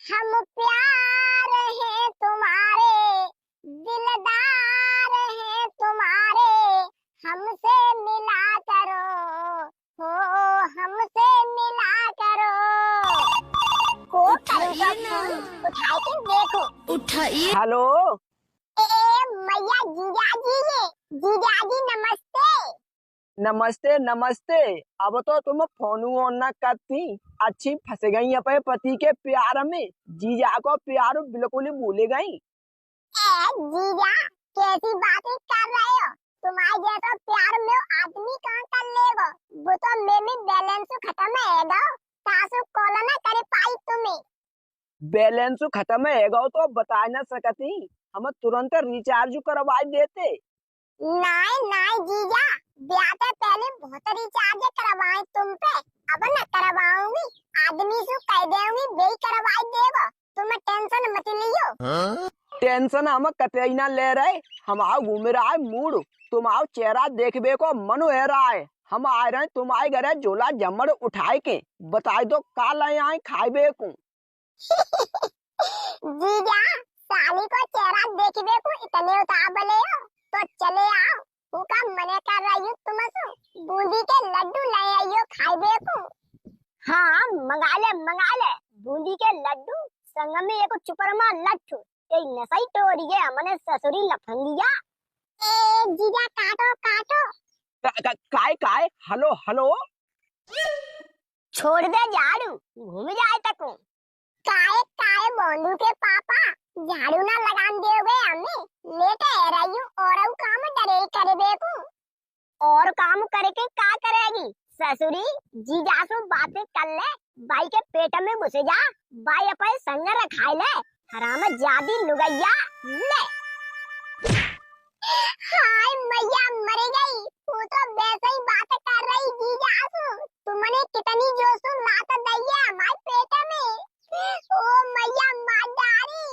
हम प्यार हैं तुम्हारे, दिलदार हैं तुम्हारे, हमसे मिला करो, हो हमसे मिला करो। को उठाइए ना। उठा के देखो। उठाइए। हेलो। मैया जीजाजी नमस्ते। नमस्ते नमस्ते। अब तो तुम फोन ऑन न करती, अच्छी फंस गई अपने पति के प्यार में। जीजा को प्यार बिल्कुल ही भूल गई। जीजा कैसी बातें कर रहे हो? तुम्हारे जैसा प्यार में आदमी कहाँ कर लेगा? वो तो मेरे बैलेंस खत्म है गो, सासू कॉल ना करे पाई तुम्हें। बैलेंस खत्म है तो बता न सकती, हम तुरंत रिचार्ज करवा देते। नहीं जीजा, ब्याह से पहले बहुत रिचार्ज करवाए तुम पे, अब न करवाऊंगी। आदमी से कह देऊंगी बेई करवाई देगा, तुम टेंशन मत लियो। टेंशन हम कतई ना ले रहे, हम आओ घूम रहा है मूड। तुम आओ चेहरा देखबे को मन हो रहा है। हम आ रहे हैं तुम्हारे घर झोला जमड़ उठाए के, बताई दो का लाए आए खाइबे को। जीजा साली को चेहरा देखबे को इतने उतावले हो तो चले आओ। उका मने कर रही हूँ तुमसे, बूंदी के लड्डू ले आइयो खाइबे को। हाँ मंगा ले बूंदी के लड्डू, संग में एक चुपरमा लट्ठू। ते नसई टोरी है हमने ससुरी लफंगिया। ए जीजा काटो काटो। काय हेलो हेलो। छोड़ दे झाड़ू, घूम जाए तक। काय बोंदू के पापा, झाड़ू ना लगान दोगे हमें? लेटे रही हूँ और काम डरे करबे को। और काम करके का करेगी ससुरी? जीजासु बातें कर ले, बाई के पेट में घुस जा, बाई अपने संग रखाई ले, हराम जादी लुगैया ले। हाय मैया मर गई, वो तो वैसे ही बात कर रही जीजासु। तुमने कितनी जोशु लात दी है हमारे पेट में। ओ मैया मादारी।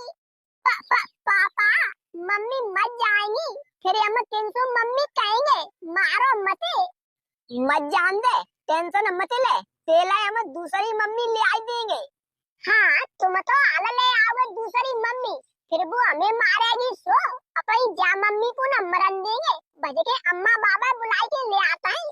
पापा मम्मी मत जाएंगी, फिर हम किंसु मम्मी कहेंगे, मारो मत जान दे, टेंशन मत ले, तेला हम दूसरी मम्मी ले आई देंगे। हाँ तुम तो आला ले आओगे दूसरी मम्मी, फिर वो हमें मारेगी सो अपनी जा मम्मी को न मरन देंगे। बज के अम्मा बाबा बुलाई के ले आता है।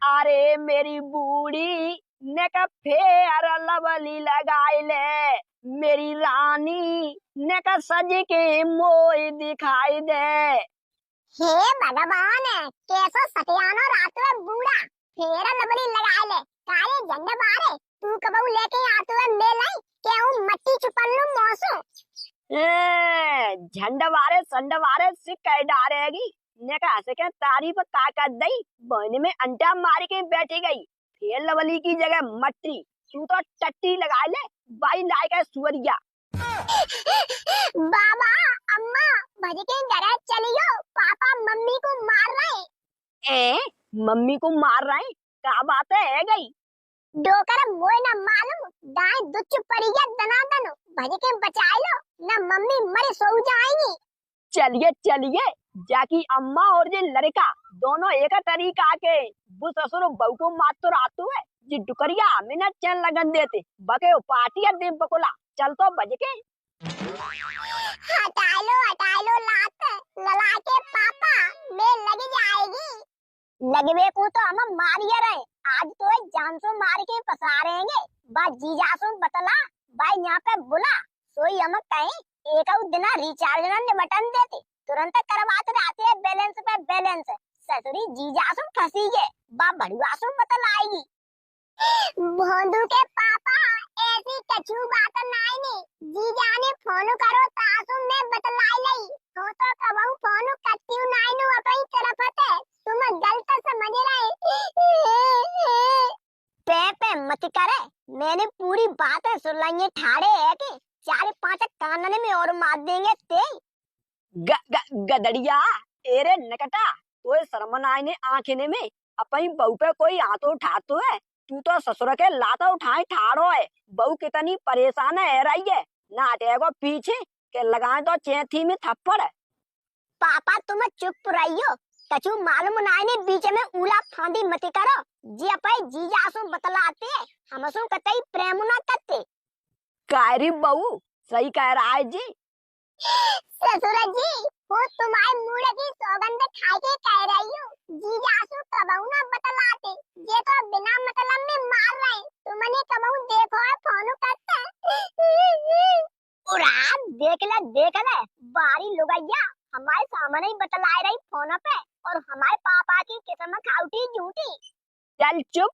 अरे मेरी बूढ़ी ने का फेर लवली लगाई ले, मेरी रानी ने का सज के मोई दिखाई दे। हे भगवान, कैसा सतियानो रात में बूढ़ा फेर लवली लगाए ले, काले झंडे बारे तू कबू लेके आते हुए मेलाई क्यों मट्टी छुपल्लू मौसू। झंडवारे संडवारे से कह डारेगी ने का हंस के तारीफ का कर दई, बहने में अंडा मार के बैठी गई। फेर लवली की जगह मट्टी, तू तो टट्टी लगा ले, बाई लाए का सुअरिया। बाबा अम्मा भज के घर चलियो, पापा मम्मी को मार रहे। मम्मी को मार रहे? क्या बात है गई? डोकर मोय न मालूम, दाएं दुच परिया दनादन, भज के बचा लो न मम्मी मर सो जाएंगी। चलिए चलिए, जाकी अम्मा और ये लड़का दोनों एक तरीका के, वो ससुर बहू को मार तो रातू है, जी डुकरिया हमें न चैन लगन देते, बके पार्टी दे बकोला, चल तो बज के। हटा लो लात, लला के पापा में लग जाएगी। लगवे को तो हम मारिए रहे, आज तो एक जान से मार के फंसा रहेंगे। बा जीजासु बतला, भाई यहाँ पे बुला, सोई हम कहीं एक दिन रिचार्ज न बटन देते, तुरंत करवाते रहते हैं बैलेंस पे बैलेंस। ससुरी जीजासु फंसी है, बा बड़ुआसु बतलाएगी। भोंदू के पापा ऐसी कछु बात नहीं, जीजा ने फोन करो तासु में बतलाई लई, तो कबहू फोन करती हूँ नहीं अपनी तरफ है, तुम गलत समझ रहे। पे मत करे, मैंने पूरी बात सुन ली ठाड़े है कि 4-5 कानने में और मार देंगे ते। गदड़िया एरे नकटा, तो शर्म आए ने आंखने में अपनी बहू पे कोई हाथ उठातो है, तू तो ससुर के लाता उठाए ठाड़ो है। बहू कितनी परेशान है रही है, नाटेगो पीछे के लगाए तो चैथी में थप्पड़। पापा तुम चुप रहियो, कछु मालूम नहीं ने बीच में उला फांदी मत करो, जी अपने जीजासु बतलाते हैं, हमसु कतई प्रेम ना करते। कायरी बहू सही कह रहा है जी। ससुर जी, वो तुम्हारे मुंह की सौगंध खा के कह रही हूँ। जीजासु कबहू ना बतलाते, ये तो बिना मतलब में मार रहे। तुमने कबहू देखो है फोन करते। उड़ा देख ले बारी लुगैया हमारे सामने ही बतला रही फोन पे, और हमारे पापा की किस्म खाउटी झूठी। चल चुप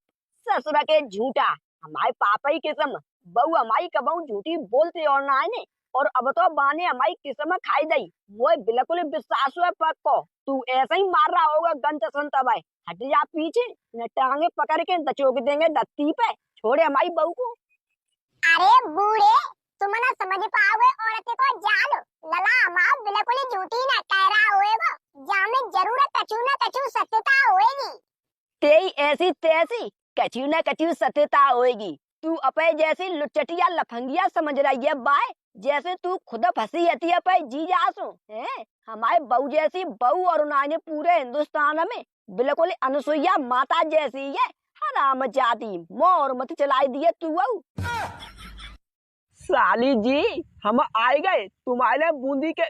ससुरा के झूठा, हमारे पापा ही किस्म, बहू हमारी कबहू झूठी बोलते और ना है ने। और अब तो बाने हमारी किस्म खाई दई, वो बिल्कुल विश्वास है पक्को। तू ऐसा ही मार रहा होगा गंत संत भाई। हट जा पीछे, न टांगे पकड़ के दचोक देंगे धरती पे। छोड़े हमारी बहू को। अरे बूढ़े, तुम ना समझ पाओगे औरत को जान। लला हमारा बिल्कुल ही झूठी ना कह रहा होएगा, जामे जरूर कछु न कछु सत्यता होएगी। तेई ऐसी तैसी कछु न कछु सत्यता होएगी। तू अपे जैसी लुचटिया लफंगिया समझ रही है बाय, जैसे तू खुद फंसी रहती है पे जी जासू है। हमारे बहू जैसी बहू और उन्होंने पूरे हिंदुस्तान में बिल्कुल अनुसुईया माता जैसी है। हराम जाती मोर मत चलाई दिए तू बहू। साली जी हम आए गए तुम्हारे बूंदी के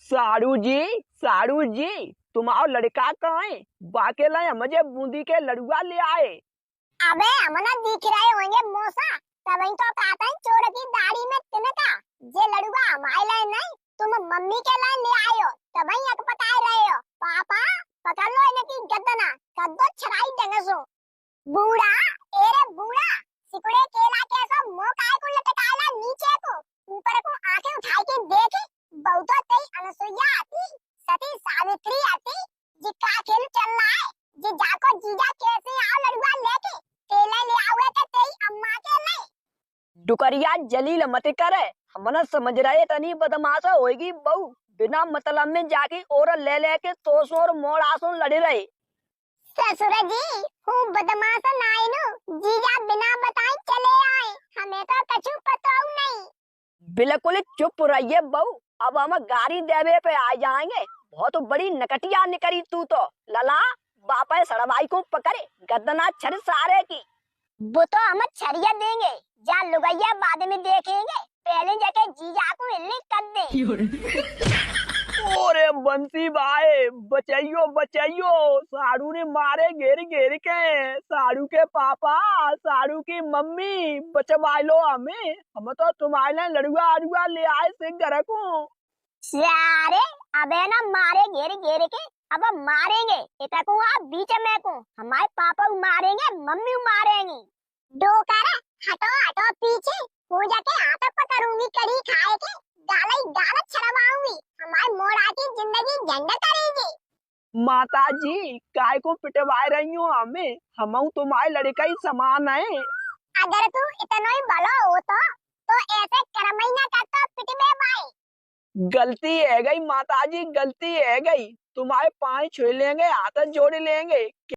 साड़ू जी तुम्हारा लड़का कहाँ है? बाके लाए मुझे बूंदी के लड़ुआ ले आए। अबे हमना दिख रहे होंगे मौसा, तभी तो कहता है चोर की दाढ़ी में तिनका। ये लड़ुआ हमारे लिए नहीं, तुम मम्मी के लिए ले आए हो, तभी अक पता रहे हो। पापा पकड़ लो इनकी गद्दना, कद्दो छड़ाई डंगसो। बूढ़ा एरे बूढ़ा, सिकुड़े केला कैसा मुंह काय को लटकाला नीचे को, ऊपर को आंखें उठाई के देख। बहुत तेई अनसुईया आती, सती सावित्री आती, जिका खेल चल रहा है। जी जाको जीजा कैसे आओ लड़ुआ लेके, केले ले आओगे तो तेरी अम्मा के ले। डुकरिया जलील मत करे, हमने समझ रहे तनी बदमाश होगी बहू। बिना मतलब में जाके और ले लेके तो और मोड़ासों लड़े रहे। ससुर जी हूँ बदमाश नाई नु, जीजा बिना बताए चले आए, हमें तो कछु पता नहीं। बिल्कुल चुप रहिए बहू, अब हम गाड़ी देवे पे आ जाएंगे। बहुत बड़ी नकटिया निकली तू तो। लला बापा सड़वाई को पकड़े गद्दना छड़ सारे की। वो तो हम छड़िया देंगे, जा लुगैया बाद में देखेंगे, पहले जाके जीजा को हिलने कर दे। ओरे बंसी भाई बचाइयो साड़ू ने मारे घेर घेर के। साड़ू के पापा साड़ू की मम्मी बचवा लो हमें, हम तो तुम्हारे लड़ुआ अड़ुआ ले आए से घर को। सारे अबे ना मारे घेर घेर के, अब हम मारेंगे इतना को आप बीच में को, हमारे पापा को मारेंगे मम्मी को मारेंगी। डोकर हटो पीछे हो जाके हाथ पकड़ूंगी कड़ी खाए के, गाला छड़वाऊंगी, हमारे मोड़ा की जिंदगी झंडा करेगी। माता जी काय को पिटवाए रही हो हमें, हम तुम्हारे लड़का ही समान है। अगर तू इतना ही भला हो तो ऐसे कर्म ही ना करता पिटबे भाई। गलती है गई माता जी, गलती है गई। तुम्हारे पाँव छू लेंगे, हाथ जोड़ लेंगे।